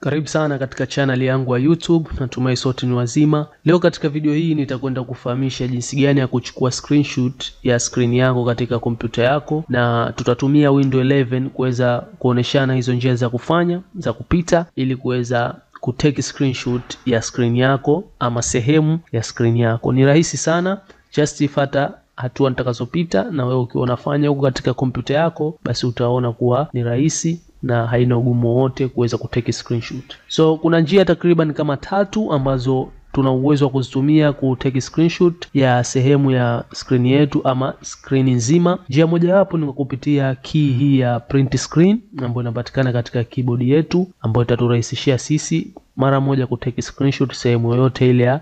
Karibu sana katika channel yangu ya YouTube, natumai sote ni wazima. Leo katika video hii nitakwenda kufahamisha jinsi gani ya kuchukua screenshot ya screen yako katika kompyuta yako, na tutatumia Windows 11 kuweza kuoneshana hizo njia za kufanya za kupita ili kuweza kutake screenshot ya screen yako ama sehemu ya screen yako. Ni rahisi sana, just fuata hatua nitakazopita, na wewe ukiwa unafanya huko katika kompyuta yako basi utaona kuwa ni rahisi na haina ugumu wote kuweza kutake screenshot. So kuna njia takriban kama 3 ambazo tuna uwezo wa kuzitumia kutake screenshot ya sehemu ya screen yetu ama screen nzima. Njia moja wapo ni kupitia key hii ya print screen ambayo inapatikana katika keyboard yetu, ambayo itaturahisishia sisi mara moja kutake screenshot sehemu yoyote ile ya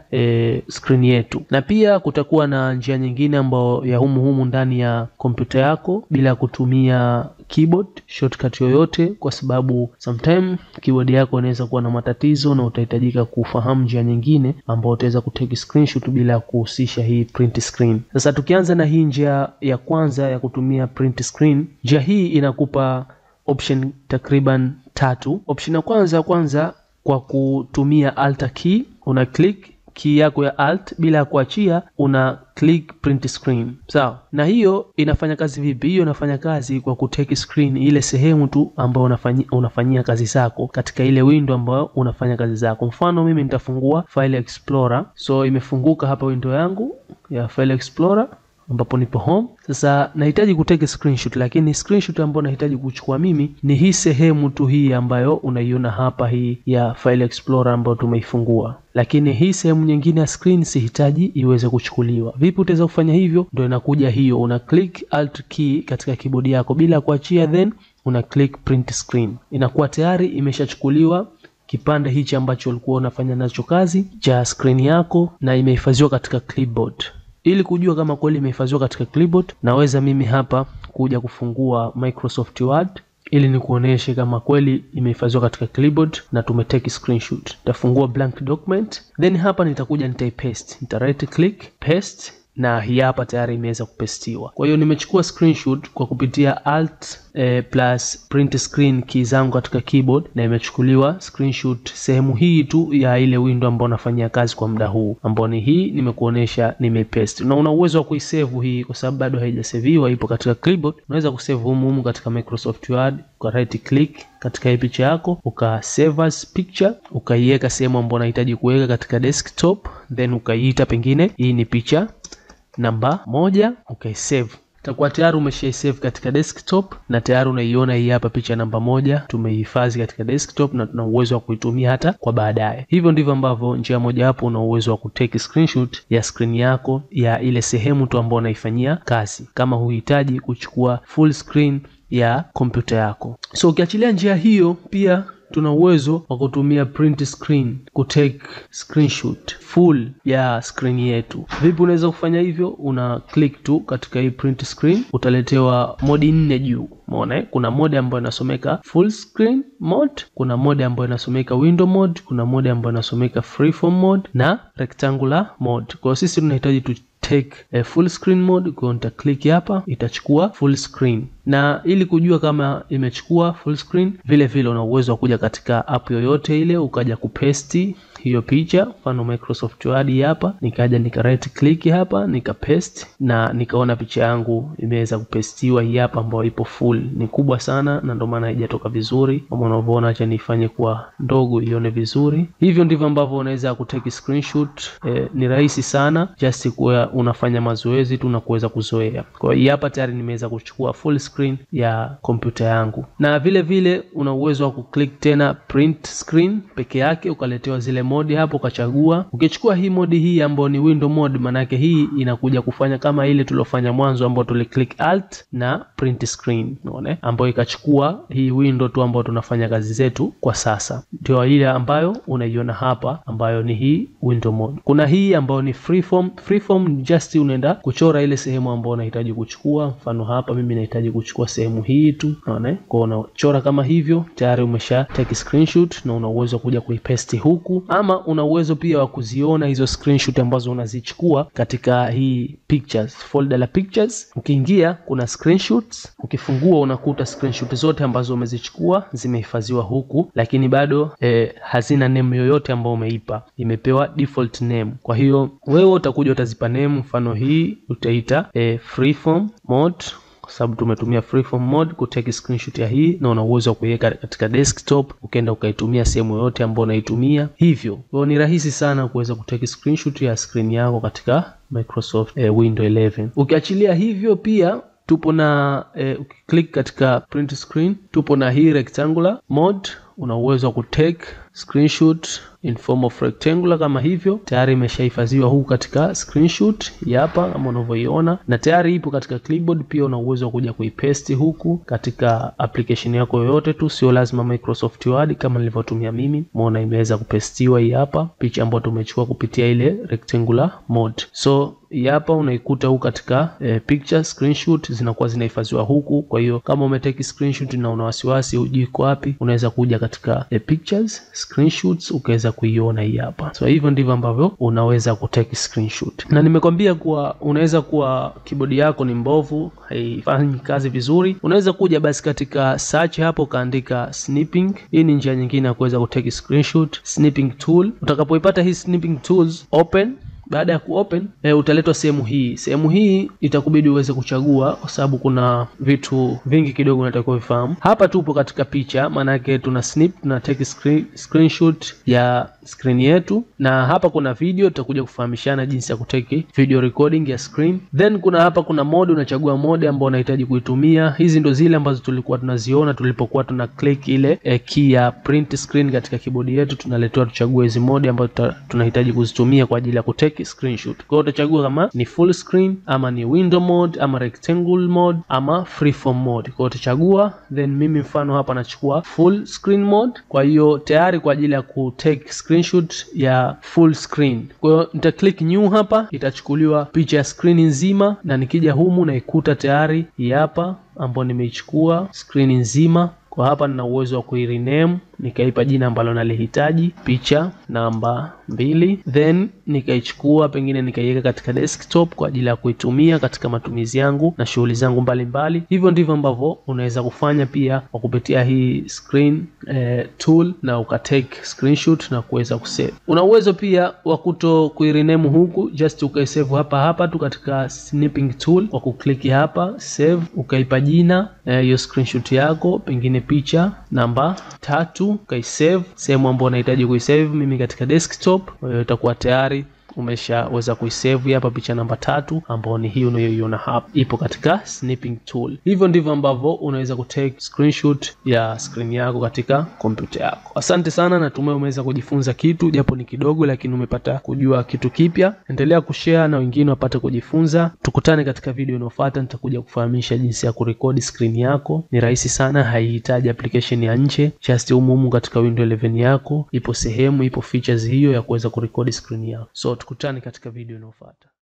screen yetu. Na pia kutakuwa na njia nyingine ambayo ya humu ndani ya kompyuta yako bila kutumia keyboard shortcut yoyote, kwa sababu sometime keyboard yako inaweza kuwa na matatizo na utahitajika kufahamu njia nyingine ambayo utaweza kutake screenshot bila kuhusisha hii print screen. Sasa tukianza na hii njia ya kwanza ya kutumia print screen, njia hii inakupa option takriban 3. Option ya kwanza kwa kutumia alt key, una click key yako ya alt bila kuachia, una click print screen. Sawa? Na hiyo inafanya kazi vipi? Hiyo inafanya kazi kwa kutake screen ile sehemu tu ambayo unafanyia kazi zako katika ile window ambayo unafanya kazi zako. Mfano mimi nitafungua file explorer. So imefunguka hapa window yangu ya file explorer ambapo nipo home. Sasa nahitaji kutake screenshot, lakini screenshot ambayo nahitaji kuchukua mimi ni hii sehemu tu hii ambayo unaiona hapa, hii ya file explorer ambayo tumeifungua. Lakini hii sehemu nyingine ya screen sihitaji iweze kuchukuliwa. Vipi utaweza kufanya hivyo? Ndio inakuja hiyo, una click alt key katika keyboard yako bila kuachia, then una click print screen. Inakuwa tayari imeshachukuliwa kipande hichi ambacho ulikuwa unafanya nacho kazi cha screen yako na imehifadhiwa katika clipboard. Ili kujua kama kweli imehifadhiwa katika clipboard, naweza mimi hapa kuja kufungua Microsoft Word ili nikuoneshe kama kweli imehifadhiwa katika clipboard na tumetake screenshot. Nitafungua blank document, then hapa nitakuja nitaipaste. Nita right click paste, na hii hapa tayari imeweza kupestiwa. Kwa hiyo nimechukua screenshot kwa kupitia alt plus print screen key zangu katika keyboard, na imechukuliwa screenshot sehemu hii tu ya ile window ambayo nafanyia kazi kwa muda huu, ambayo ni hii nimekuonesha nimepaste. Na una uwezo wa kuisave hii kwa sababu bado haijasaviwa, ipo katika clipboard. Unaweza kusave humu katika Microsoft Word, kwa right click katika hii picha yako, uka save as picture, ukaiweka sehemu ambayo unahitaji kuweka katika desktop, then ukaiita pengine hii ni picha namba 1, ukaisave. Itakuwa tayari umeshaisave katika desktop na tayari unaiona hii hapa picha namba 1 tumeihifadhi katika desktop na tuna uwezo wa kuitumia hata kwa baadaye. Hivyo ndivyo ambavyo njia moja hapo una uwezo wa kutake screenshot ya screen yako ya ile sehemu tu ambayo unaifanyia kazi, kama huhitaji kuchukua full screen ya kompyuta yako. So ukiachilia njia hiyo, pia tuna uwezo wa kutumia print screen kutake screenshot full ya screen yetu. Vipi unaweza kufanya hivyo? Una click tu katika hii print screen, utaletewa modi 4 juu. Umeona kuna mode ambayo inasomeka full screen mode, kuna mode ambayo inasomeka window mode, kuna mode ambayo inasomeka freeform mode na rectangular mode. Kwa sisi tunahitaji tu take a full screen mode, kwa nita click hapa, itachukua full screen. Na ili kujua kama imechukua full screen, vile vile una uwezo wa kuja katika app yoyote ile ukaja kupaste hiyo picha. Mfano Microsoft Word hapa, nikaja nika right click hapa, nika paste, na nikaona picha yangu imeweza kupestiwa hii hapa ambayo ipo full. Ni kubwa sana na ndio maana haijatoka vizuri. Kama unavyoona, acha nifanye kwa ndogo ione vizuri. Hivyo ndivyo ambavyo unaweza kutake screenshot. Ni rahisi sana, just kuwa unafanya mazoezi tu na kuweza kuzoea. Kwa hiyo hapa tayari nimeweza kuchukua full screen ya kompyuta yangu. Na vile vile una uwezo wa kuclick tena print screen peke yake, ukaletewa zile mode hapo, ukachagua. Ukichukua hii mode hii ambayo ni window mode, maana yake hii inakuja kufanya kama ile tulofanya mwanzo ambayo tuliclick alt na print screen, unaona, ambayo ikachukua hii window tu ambayo tunafanya kazi zetu kwa sasa. Ndio ile ambayo unaiona hapa ambayo ni hii window mode. Kuna hii ambayo ni freeform. Freeform just unaenda kuchora ile sehemu ambayo unahitaji kuchukua. Mfano hapa mimi nahitaji kuchukua sehemu hii tu, unaona. Kwa unachora kama hivyo, tayari umesha take screenshot na una uwezo wa kuja kuipaste huku, ama una uwezo pia wa kuziona hizo screenshot ambazo unazichukua katika hii pictures folder la pictures. Ukiingia kuna screenshots, ukifungua unakuta screenshot zote ambazo umezichukua zimehifadhiwa huku, lakini bado hazina name yoyote ambayo umeipa, imepewa default name. Kwa hiyo wewe utakuja utazipa name, mfano hii utaita freeform mode, kwa sababu tumetumia freeform mode kutake screenshot ya hii, na una uwezo wa kuiweka katika desktop ukaenda ukaitumia sehemu yoyote ambayo unaitumia. Hivyo ni rahisi sana kuweza kutake screenshot ya screen yako katika Microsoft Windows 11. Ukiachilia hivyo, pia tupo na ukiklik katika print screen, tupo na hii rectangular mode, una uwezo wa kutake screenshot in form of rectangular kama hivyo. Tayari imeshahifadhiwa huku katika screenshot hapa kama unavyoiona, na tayari ipo katika clipboard. Pia una uwezo wa kuja kuipaste huku katika application yako yoyote tu, sio lazima Microsoft Word kama nilivyotumia mimi. Umeona imeweza kupastiwa hii hapa picha ambayo tumechukua kupitia ile rectangular mode. So hapa unaikuta huku katika picture screenshot zinakuwa zinahifadhiwa huku. Kwa hiyo kama umetake screenshot na una wasiwasi hujui iko wapi, unaweza kuja katika pictures screenshots ukaweza kuiona hii hapa. So hivyo ndivyo ambavyo unaweza kutake screenshot. Na nimekwambia kuwa unaweza kuwa keyboard yako ni mbovu, haifanyi kazi vizuri, unaweza kuja basi katika search hapo kaandika snipping. Hii ni njia nyingine ya kuweza kutake screenshot, snipping tool. Utakapoipata hii snipping tools, open. Baada ya kuopen utaletwa sehemu hii. Sehemu hii itakubidi uweze kuchagua, kwa sababu kuna vitu vingi kidogo unatakiwa ufahamu. Hapa tupo katika picha, maana yake tuna snip, tuna take screenshot ya screen yetu, na hapa kuna video, tutakuja kufahamishana jinsi ya kutake video recording ya screen. Then kuna mode, unachagua mode ambayo unahitaji kuitumia. Hizi ndo zile ambazo tulikuwa tunaziona tulipokuwa tuna click ile key ya print screen katika keyboard yetu. Tunaletewa tuchague hizi mode ambazo tunahitaji kuzitumia kwa ajili ya kutake screenshot. Kwa hiyo utachagua kama ni full screen ama ni window mode ama rectangle mode ama freeform mode. Kwa hiyo utachagua, then mimi mfano hapa nachukua full screen mode. Kwa hiyo tayari kwa ajili ya kutake screenshot ya full screen. Kwa hiyo nita click new hapa, itachukuliwa picha ya screen nzima, na nikija humu naikuta tayari hapa ambapo nimeichukua screen nzima. Kwa hapa nina uwezo wa kuirename, nikaipa jina ambalo nalihitaji, picha namba 2, then nikaichukua pengine nikaiweka katika desktop kwa ajili ya kuitumia katika matumizi yangu na shughuli zangu mbalimbali. Hivyo ndivyo ambavyo unaweza kufanya pia kwa kupitia hii screen tool, na ukatake screenshot na kuweza kusave. Una uwezo pia wa kuto kuirename huku, just ukaisave hapa tu katika snipping tool kwa kuklik hapa save, ukaipa jina hiyo screenshot yako, pengine picha namba 3, ukaisave sehemu ambayo unahitaji kuisave. Mimi katika desktop, itakuwa tayari umeshaweza kuisave hapa picha namba 3 ambayo ni hii unayoiona hapa, ipo katika snipping tool. Hivyo ndivyo ambavyo unaweza kutake screenshot ya screen yako katika kompyuta yako. Asante sana, natumai umeweza kujifunza kitu japo ni kidogo, lakini umepata kujua kitu kipya. Endelea kushare na wengine wapate kujifunza. Tukutane katika video inayofuata, nitakuja kufahamisha jinsi ya kurekodi screen yako. Ni rahisi sana, haihitaji application ya nje, just humu katika Windows 11 yako ipo features hiyo ya kuweza kurekodi screen yako. So tukutane katika video inayofuata.